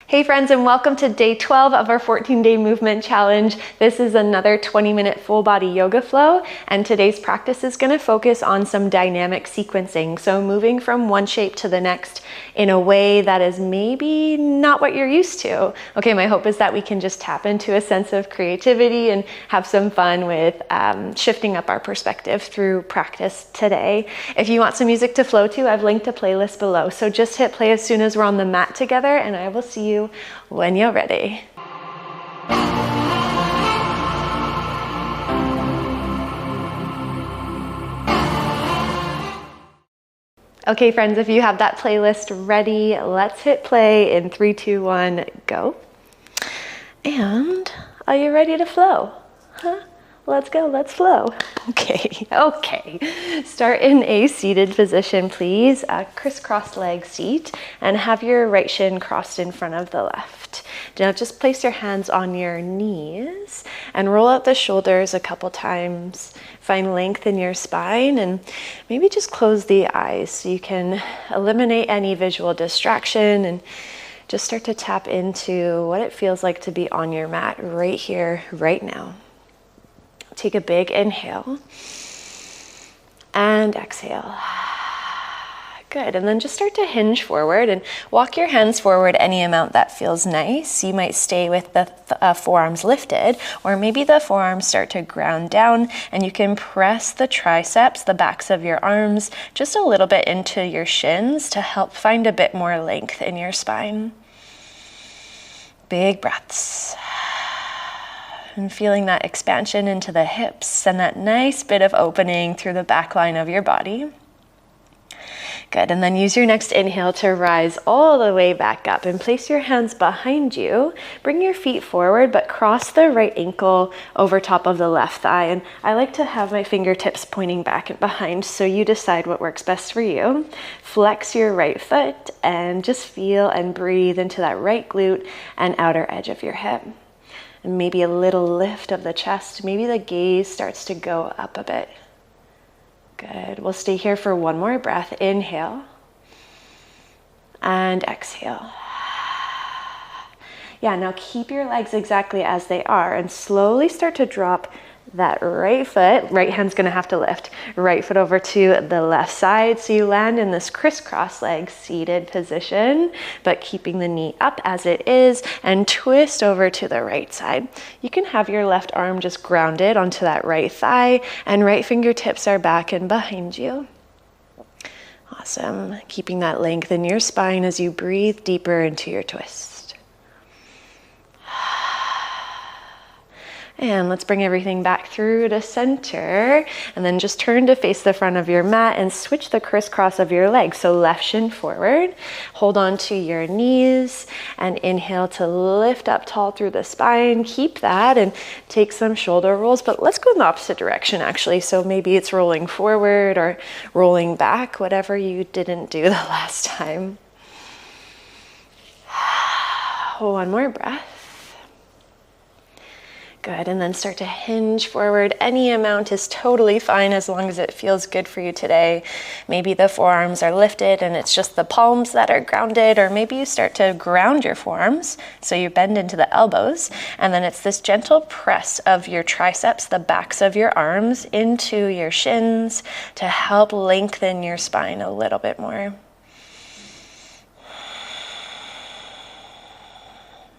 Hey friends, and welcome to day 12 of our 14-day movement challenge. This is another 20-minute full body yoga flow, and today's practice is going to focus on some dynamic sequencing. So moving from one shape to the next in a way that is maybe not what you're used to. Okay, my hope is that we can just tap into a sense of creativity and have some fun with shifting up our perspective through practice today. If you want some music to flow to, I've linked a playlist below. So just hit play as soon as we're on the mat together, and I will see you when you're ready. Okay friends, if you have that playlist ready, let's hit play in 3, 2, 1, go. And are you ready to flow? Huh? Let's go, let's flow. Okay. Start in a seated position, please. A crisscross leg seat, and have your right shin crossed in front of the left. Now just place your hands on your knees and roll out the shoulders a couple times. Find length in your spine, and maybe just close the eyes so you can eliminate any visual distraction and just start to tap into what it feels like to be on your mat right here, right now. Take a big inhale and exhale. Good, and then just start to hinge forward and walk your hands forward any amount that feels nice. You might stay with the forearms lifted, or maybe the forearms start to ground down and you can press the triceps, the backs of your arms, just a little bit into your shins to help find a bit more length in your spine. Big breaths. And feeling that expansion into the hips and that nice bit of opening through the back line of your body. Good, and then use your next inhale to rise all the way back up and place your hands behind you. Bring your feet forward, but cross the right ankle over top of the left thigh. And I like to have my fingertips pointing back and behind, so you decide what works best for you. Flex your right foot and just feel and breathe into that right glute and outer edge of your hip. And maybe a little lift of the chest. Maybe the gaze starts to go up a bit. Good. We'll stay here for one more breath. Inhale and exhale. Yeah, now keep your legs exactly as they are and slowly start to drop that right foot. Right hand's gonna have to lift. Right foot over to the left side. So you land in this crisscross leg seated position, but keeping the knee up as it is, and twist over to the right side. You can have your left arm just grounded onto that right thigh, and right fingertips are back and behind you. Awesome. Keeping that length in your spine as you breathe deeper into your twist. And let's bring everything back through to center, and then just turn to face the front of your mat and switch the crisscross of your legs. So left shin forward, hold on to your knees and inhale to lift up tall through the spine. Keep that and take some shoulder rolls, but let's go in the opposite direction actually. So maybe it's rolling forward or rolling back, whatever you didn't do the last time. One more breath. Good, and then start to hinge forward. Any amount is totally fine as long as it feels good for you today. Maybe the forearms are lifted and it's just the palms that are grounded, or maybe you start to ground your forearms, so you bend into the elbows, and then it's this gentle press of your triceps, the backs of your arms, into your shins to help lengthen your spine a little bit more.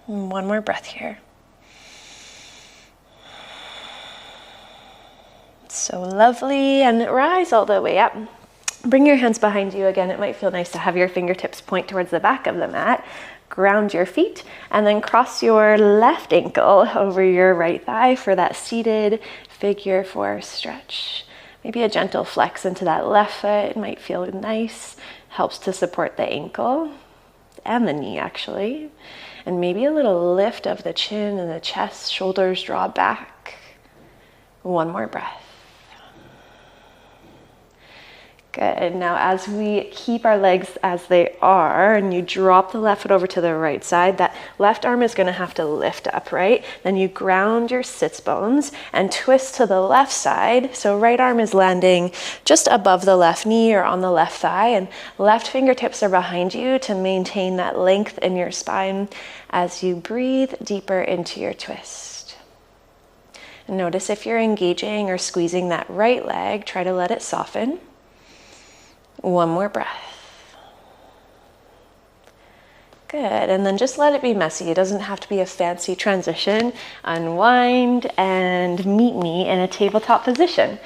And one more breath here. So lovely, and rise all the way up. Bring your hands behind you again. It might feel nice to have your fingertips point towards the back of the mat. Ground your feet, and then cross your left ankle over your right thigh for that seated figure 4 stretch. Maybe a gentle flex into that left foot. It might feel nice. Helps to support the ankle and the knee actually. And maybe a little lift of the chin and the chest, shoulders draw back. One more breath. Good. Now, as we keep our legs as they are, and you drop the left foot over to the right side, that left arm is going to have to lift up, right? Then you ground your sits bones and twist to the left side. So right arm is landing just above the left knee or on the left thigh, and left fingertips are behind you to maintain that length in your spine as you breathe deeper into your twist. And notice if you're engaging or squeezing that right leg, try to let it soften. One more breath. Good, and then just let it be messy. It doesn't have to be a fancy transition. Unwind and meet me in a tabletop position.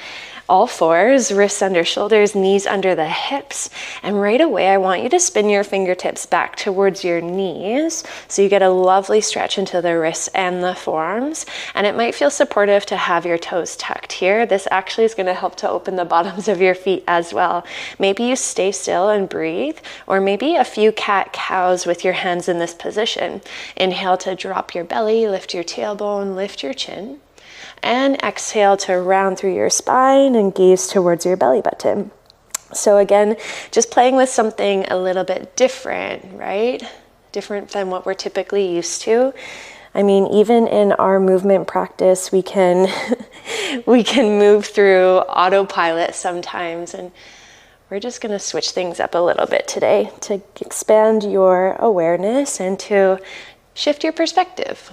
All fours, wrists under shoulders, knees under the hips. And right away, I want you to spin your fingertips back towards your knees so you get a lovely stretch into the wrists and the forearms. And it might feel supportive to have your toes tucked here. This actually is going to help to open the bottoms of your feet as well. Maybe you stay still and breathe, or maybe a few cat-cows with your hands in this position. Inhale to drop your belly, lift your tailbone, lift your chin. And exhale to round through your spine and gaze towards your belly button. So again, just playing with something a little bit different, right? Different than what we're typically used to. I mean, even in our movement practice, we can move through autopilot sometimes, and we're just going to switch things up a little bit today to expand your awareness and to shift your perspective.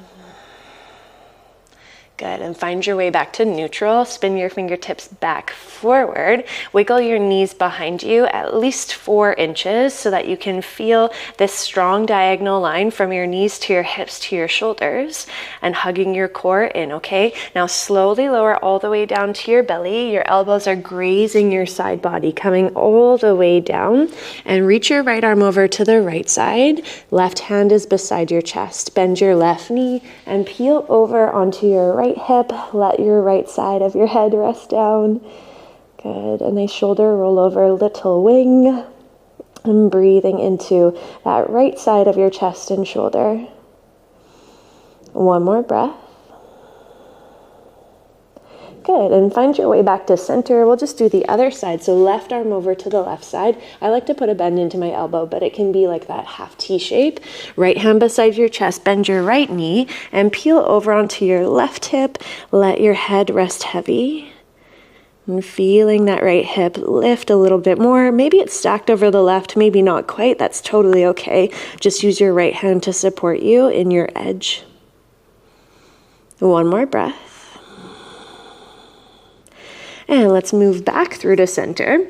Good, and find your way back to neutral. Spin your fingertips back forward. Wiggle your knees behind you at least 4 inches so that you can feel this strong diagonal line from your knees to your hips to your shoulders and hugging your core in, okay? Now slowly lower all the way down to your belly. Your elbows are grazing your side body, coming all the way down, and reach your right arm over to the right side. Left hand is beside your chest. Bend your left knee and peel over onto your right hip. Let your right side of your head rest down. Good. And a shoulder roll over, little wing. And breathing into that right side of your chest and shoulder. One more breath. Good, and find your way back to center. We'll just do the other side. So left arm over to the left side. I like to put a bend into my elbow, but it can be like that half T shape. Right hand beside your chest, bend your right knee and peel over onto your left hip. Let your head rest heavy. And feeling that right hip lift a little bit more. Maybe it's stacked over the left, maybe not quite. That's totally okay. Just use your right hand to support you in your edge. One more breath. And let's move back through to center.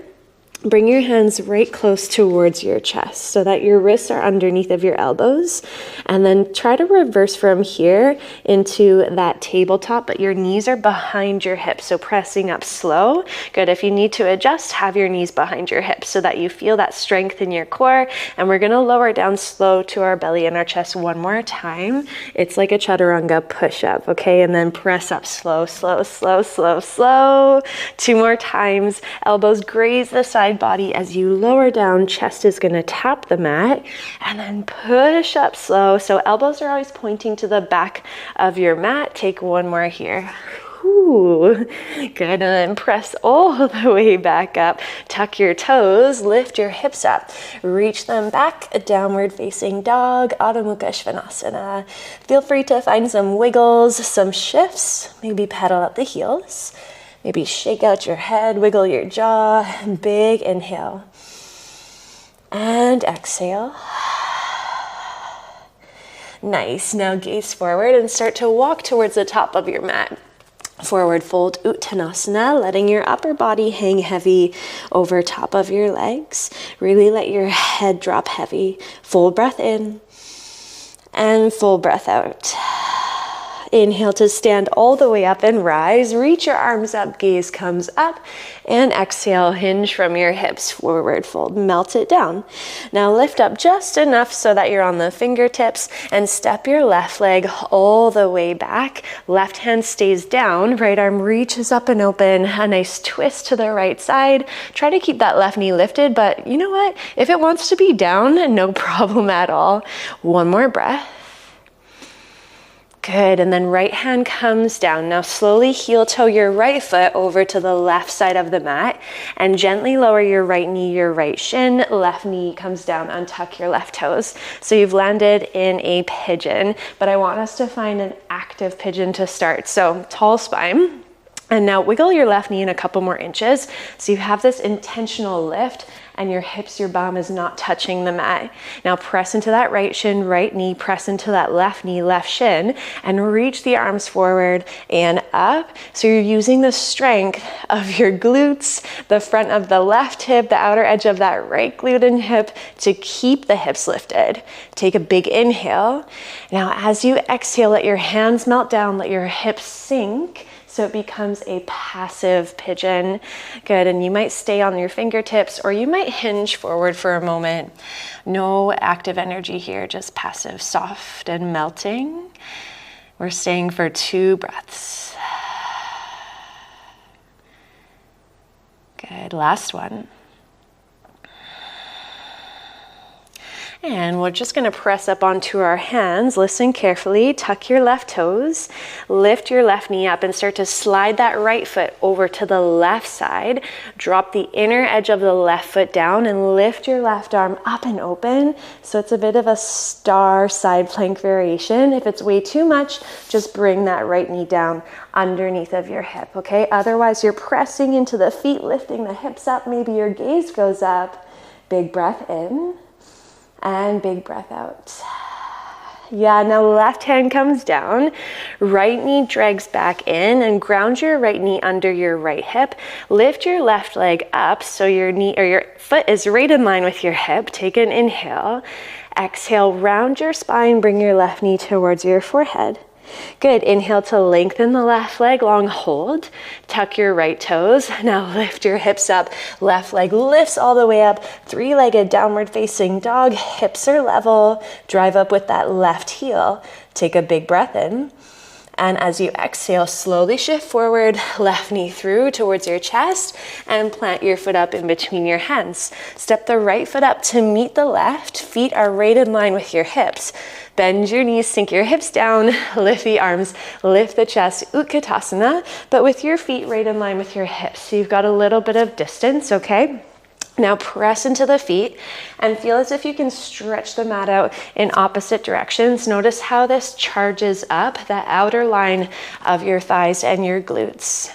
Bring your hands right close towards your chest so that your wrists are underneath of your elbows. And then try to reverse from here into that tabletop, but your knees are behind your hips, so pressing up slow. Good. If you need to adjust, have your knees behind your hips so that you feel that strength in your core. And we're going to lower down slow to our belly and our chest one more time. It's like a chaturanga push-up, okay? And then press up slow, slow, slow, slow, slow. 2 more times. Elbows graze the side body as you lower down. Chest is going to tap the mat, and then push up slow. So elbows are always pointing to the back of your mat. Take one more here. Ooh, good, and then press all the way back up. Tuck your toes, lift your hips up, reach them back, a downward facing dog, Adho Mukha Svanasana. Feel free to find some wiggles, some shifts, maybe pedal at the heels. Maybe shake out your head, wiggle your jaw, big inhale. And exhale. Nice, now gaze forward and start to walk towards the top of your mat. Forward fold Uttanasana, letting your upper body hang heavy over top of your legs. Really let your head drop heavy. Full breath in and full breath out. Inhale to stand all the way up and rise. Reach your arms up, gaze comes up. And exhale, hinge from your hips, forward fold, melt it down. Now lift up just enough so that you're on the fingertips and step your left leg all the way back. Left hand stays down, right arm reaches up and open. A nice twist to the right side. Try to keep that left knee lifted, but you know what? If it wants to be down, no problem at all. One more breath. Good, and then right hand comes down. Now slowly heel toe your right foot over to the left side of the mat and gently lower your right knee, your right shin. Left knee comes down, untuck your left toes. So you've landed in a pigeon, but I want us to find an active pigeon to start. So tall spine. And now wiggle your left knee in a couple more inches. So you have this intentional lift and your hips, your bum is not touching the mat. Now press into that right shin, right knee, press into that left knee, left shin, and reach the arms forward and up. So you're using the strength of your glutes, the front of the left hip, the outer edge of that right glute and hip to keep the hips lifted. Take a big inhale. Now as you exhale, let your hands melt down, let your hips sink. So it becomes a passive pigeon. Good, and you might stay on your fingertips or you might hinge forward for a moment. No active energy here, just passive, soft and melting. We're staying for 2 breaths. Good, last one. And we're just gonna press up onto our hands. Listen carefully, tuck your left toes, lift your left knee up and start to slide that right foot over to the left side. Drop the inner edge of the left foot down and lift your left arm up and open. So it's a bit of a star side plank variation. If it's way too much, just bring that right knee down underneath of your hip, okay? Otherwise, you're pressing into the feet, lifting the hips up. Maybe your gaze goes up. Big breath in. And big breath out. Yeah, now left hand comes down, right knee drags back in and ground your right knee under your right hip. Lift your left leg up so your knee or your foot is right in line with your hip. Take an inhale. Exhale, round your spine, bring your left knee towards your forehead. Good, inhale to lengthen the left leg, long hold. Tuck your right toes. Now lift your hips up. Left leg lifts all the way up. 3-legged downward facing dog. Hips are level. Drive up with that left heel. Take a big breath in. And as you exhale, slowly shift forward, left knee through towards your chest and plant your foot up in between your hands. Step the right foot up to meet the left. Feet are right in line with your hips. Bend your knees, sink your hips down, lift the arms, lift the chest, Utkatasana, but with your feet right in line with your hips. So you've got a little bit of distance, okay? Now press into the feet and feel as if you can stretch the mat out in opposite directions. Notice how this charges up the outer line of your thighs and your glutes.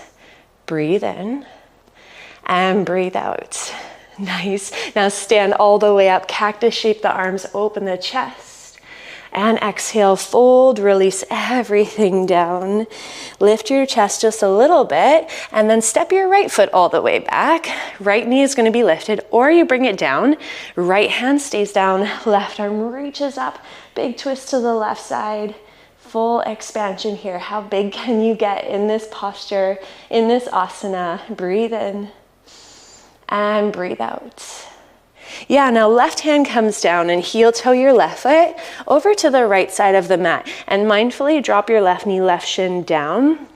Breathe in and breathe out. Nice. Now stand all the way up, cactus shape the arms, open the chest. And exhale, fold, release everything down. Lift your chest just a little bit and then step your right foot all the way back. Right knee is going to be lifted or you bring it down. Right hand stays down, left arm reaches up. Big twist to the left side. Full expansion here. How big can you get in this posture, in this asana? Breathe in and breathe out. Yeah, now left hand comes down and heel toe your left foot over to the right side of the mat and mindfully drop your left knee, left shin down.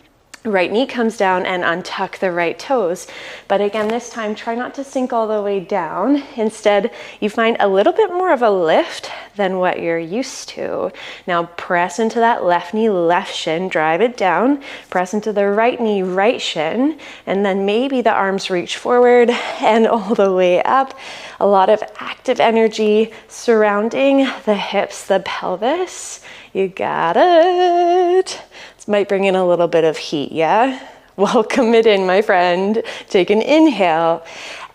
Right knee comes down and untuck the right toes. But again, this time, try not to sink all the way down. Instead, you find a little bit more of a lift than what you're used to. Now press into that left knee, left shin, drive it down. Press into the right knee, right shin. And then maybe the arms reach forward and all the way up. A lot of active energy surrounding the hips, the pelvis. You got it. Might bring in a little bit of heat, yeah? Welcome it in, my friend. Take an inhale.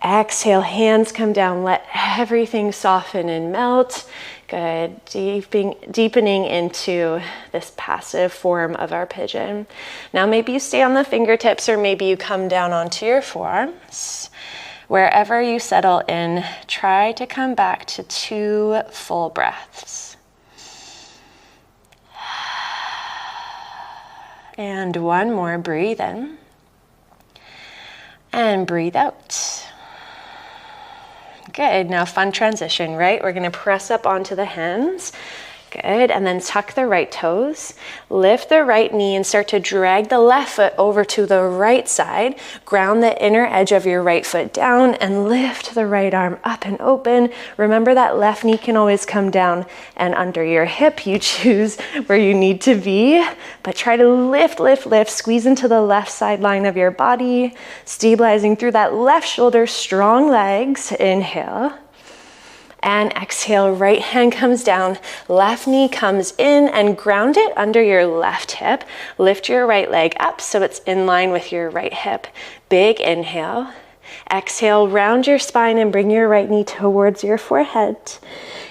Exhale, hands come down. Let everything soften and melt. Good, deepening into this passive form of our pigeon. Now maybe you stay on the fingertips or maybe you come down onto your forearms. Wherever you settle in, try to come back to 2 full breaths. And one more, breathe in and breathe out. Good, now fun transition, right? We're gonna press up onto the hands, Good, and then tuck the right toes, lift the right knee and start to drag the left foot over to the right side. Ground the inner edge of your right foot down and lift the right arm up and open. Remember that left knee can always come down and under your hip. You choose where you need to be, but try to lift, lift, lift, squeeze into the left side line of your body, stabilizing through that left shoulder, strong legs. Inhale. And exhale, right hand comes down, left knee comes in and ground it under your left hip. Lift your right leg up so it's in line with your right hip. Big inhale. Exhale, round your spine and bring your right knee towards your forehead.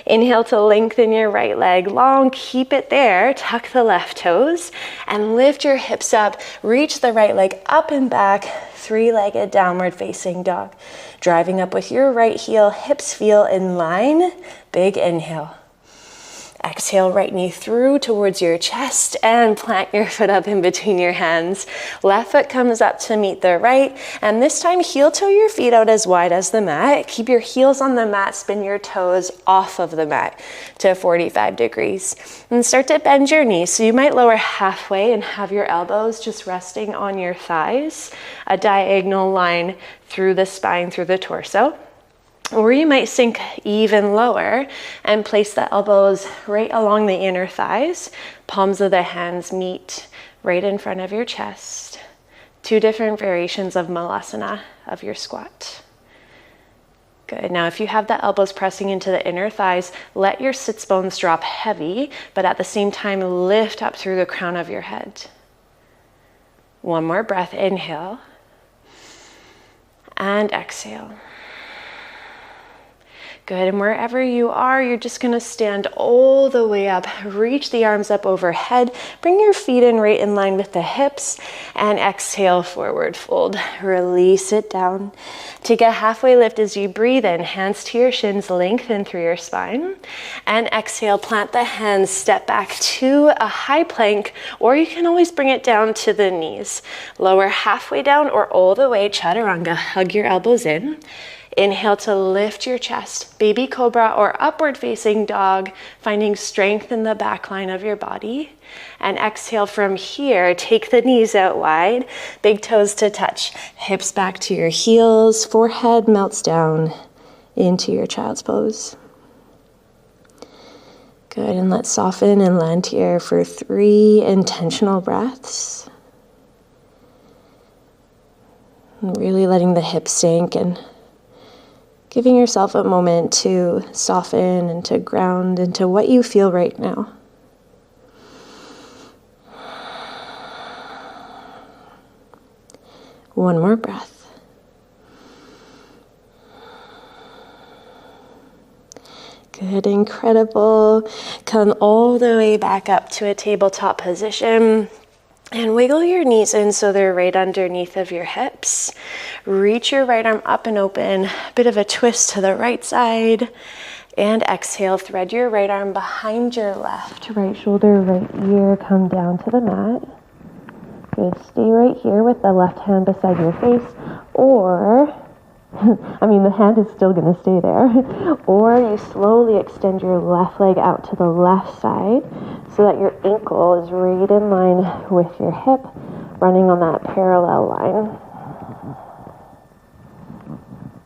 Inhale to lengthen your right leg long, keep it there, tuck the left toes and lift your hips up, reach the right leg up and back, three-legged downward facing dog. Driving up with your right heel, hips feel in line, big inhale. Exhale, right knee through towards your chest and plant your foot up in between your hands. Left foot comes up to meet the right, and this time heel toe your feet out as wide as the mat. Keep your heels on the mat, spin your toes off of the mat to 45 degrees. And start to bend your knees. So you might lower halfway and have your elbows just resting on your thighs, a diagonal line through the spine, through the torso. Or you might sink even lower and place the elbows right along the inner thighs. Palms of the hands meet right in front of your chest. Two different variations of malasana of your squat. Good. Now, if you have the elbows pressing into the inner thighs, let your sits bones drop heavy, but at the same time, lift up through the crown of your head. One more breath. Inhale and exhale. Good, and wherever you are, you're just gonna stand all the way up, reach the arms up overhead, bring your feet in right in line with the hips, and exhale, forward fold. Release it down. Take a halfway lift as you breathe in, hands to your shins, lengthen through your spine, and exhale, plant the hands, step back to a high plank, or you can always bring it down to the knees. Lower halfway down or all the way, chaturanga, hug your elbows in. Inhale to lift your chest, baby cobra or upward facing dog, finding strength in the back line of your body. And exhale from here, take the knees out wide, big toes to touch, hips back to your heels, forehead melts down into your child's pose. Good, and let's soften and land here for 3 intentional breaths. And really letting the hips sink and giving yourself a moment to soften and to ground into what you feel right now. One more breath. Good, incredible. Come all the way back up to a tabletop position. And wiggle your knees in so they're right underneath of your hips. Reach your right arm up and open, a bit of a twist to the right side. And exhale, thread your right arm behind your left. Right shoulder, right ear, come down to the mat. Good, stay right here with the left hand beside your face. Or, the hand is still gonna stay there. Or you slowly extend your left leg out to the left side so that your ankle is right in line with your hip, running on that parallel line.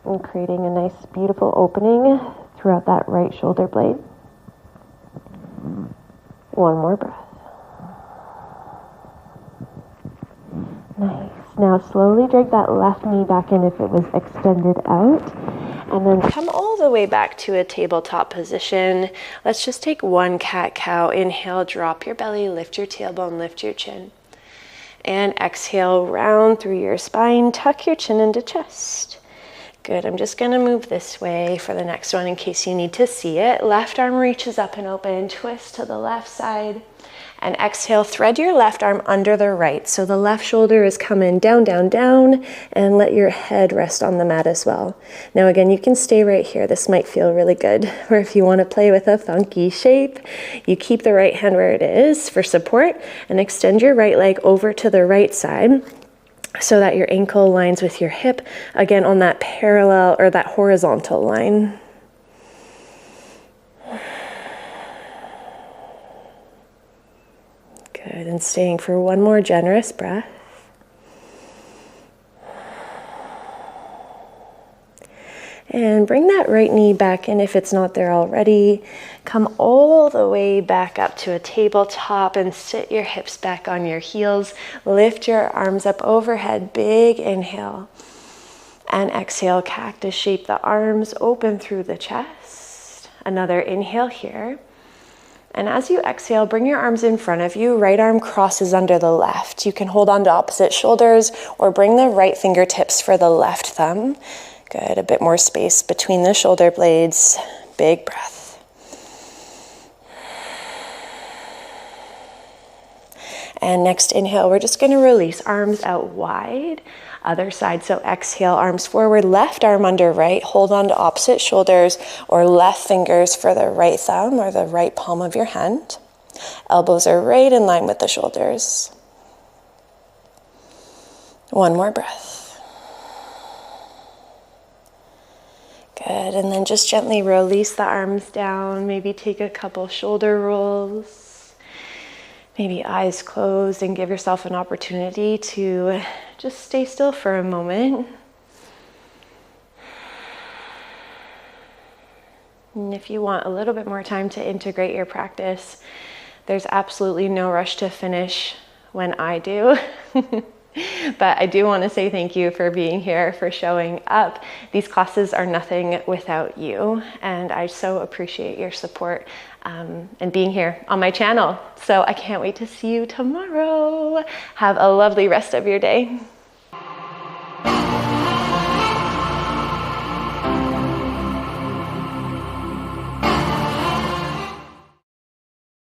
And creating a nice, beautiful opening throughout that right shoulder blade. One more breath. Nice. Now slowly drag that left knee back in if it was extended out. And then come all the way back to a tabletop position. Let's just take one cat-cow. Inhale, drop your belly, lift your tailbone, lift your chin. And exhale, round through your spine, tuck your chin into chest. Good, I'm just gonna move this way for the next one in case you need to see it. Left arm reaches up and open, twist to the left side. And exhale, thread your left arm under the right. So the left shoulder is coming down, down, down, and let your head rest on the mat as well. Now again, you can stay right here. This might feel really good. Or if you want to play with a funky shape, you keep the right hand where it is for support and extend your right leg over to the right side so that your ankle aligns with your hip, again on that parallel or that horizontal line. Good, and staying for one more generous breath. And bring that right knee back in if it's not there already. Come all the way back up to a tabletop and sit your hips back on your heels. Lift your arms up overhead, big inhale. And exhale, cactus shape the arms, open through the chest. Another inhale here. And as you exhale, bring your arms in front of you. Right arm crosses under the left. You can hold on to opposite shoulders or bring the right fingertips for the left thumb. Good, a bit more space between the shoulder blades. Big breath. And next inhale, we're just gonna release arms out wide. Other side, so exhale, arms forward, left arm under right. Hold on to opposite shoulders or left fingers for the right thumb or the right palm of your hand. Elbows are right in line with the shoulders. One more breath. Good, and then just gently release the arms down. Maybe take a couple shoulder rolls. Maybe eyes closed, and give yourself an opportunity to just stay still for a moment. And if you want a little bit more time to integrate your practice, there's absolutely no rush to finish when I do. But I do want to say thank you for being here, for showing up. These classes are nothing without you, and I so appreciate your support and being here on my channel. So I can't wait to see you tomorrow. Have a lovely rest of your day.